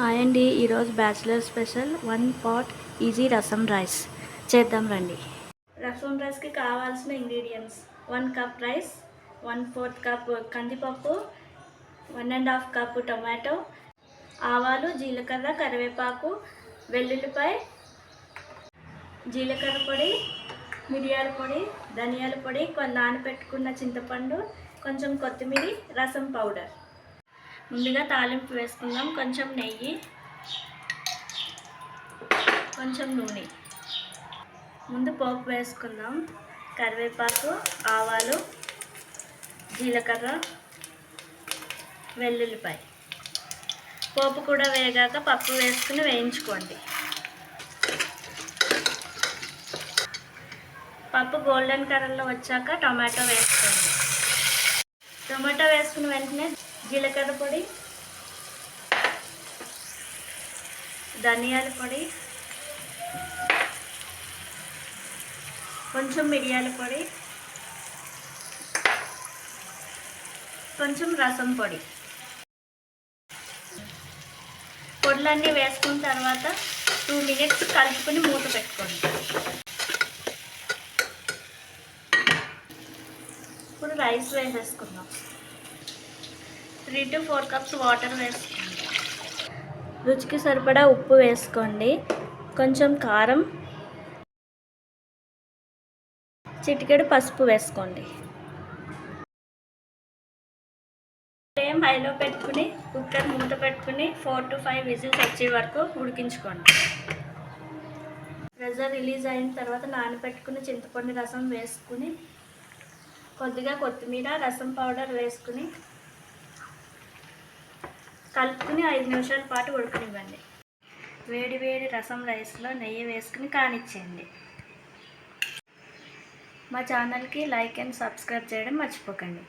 Hi అండి. ఈరోజు bachelor special 1 pot easy రసం రైస్ చేద్దాం రండి. రసం రైస్కి కావాల్సిన ఇంగ్రీడియంట్స్: 1 కప్ రైస్, 1/4 కప్ కందిపప్పు, 1.5 కప్ టొమాటో, ఆవాలు, జీలకర్ర, కరివేపాకు, వెల్లుల్లిపాయ, జీలకర్ర పొడి, మిరియాల పొడి, ధనియాల పొడి, నానబెట్టుకున్న చింతపండు, కొంచెం కొత్తిమీర, రసం పౌడర్. ముందుగా తాలింపు వేసుకుందాం. కొంచెం నెయ్యి, కొంచెం నూనె. ముందు పోపు వేసుకుందాం. కరివేపాకు, ఆవాలు, జీలకర్ర, వెల్లుల్లిపాయ. పోపు కూడా వేగాక పప్పు వేసుకుని వేయించుకోండి. పప్పు గోల్డెన్ కలర్లో వచ్చాక టొమాటో వేసుకోండి. టొమాటో వేసుకున్న వెంటనే జీలకర్ర పొడి, ధనియాల పొడి, కొంచెం మిరియాల పొడి, కొంచెం రసం పొడి. పొడులన్నీ వేసుకున్న తర్వాత 2 మినిట్స్ కలుపుకొని మూత పెట్టుకోండి. ఇప్పుడు రైస్ వేసేసుకుందాం. 3 to 4 కప్స్ వాటర్ వేసుకోండి. రుచికి సరిపడా ఉప్పు వేసుకోండి. కొంచెం కారం, చిటికెడు పసుపు వేసుకోండి. ఫ్లేమ్ హైలో పెట్టుకుని కుక్కర్ మూత పెట్టుకుని 4 to 5 విజిల్స్ వచ్చే వరకు ఉడికించుకోండి. ప్రెషర్ రిలీజ్ అయిన తర్వాత నానబెట్టుకుని చింతపండు రసం వేసుకుని కొద్దిగా కొత్తిమీర, రసం పౌడర్ వేసుకుని కలుపుకుని 5 నిమిషాల పాటు ఉడకనివ్వండి. వేడి వేడి రసం రైస్లో నెయ్యి వేసుకుని కానిచ్చేయండి. మా ఛానల్కి లైక్ అండ్ సబ్స్క్రైబ్ చేయడం మర్చిపోకండి.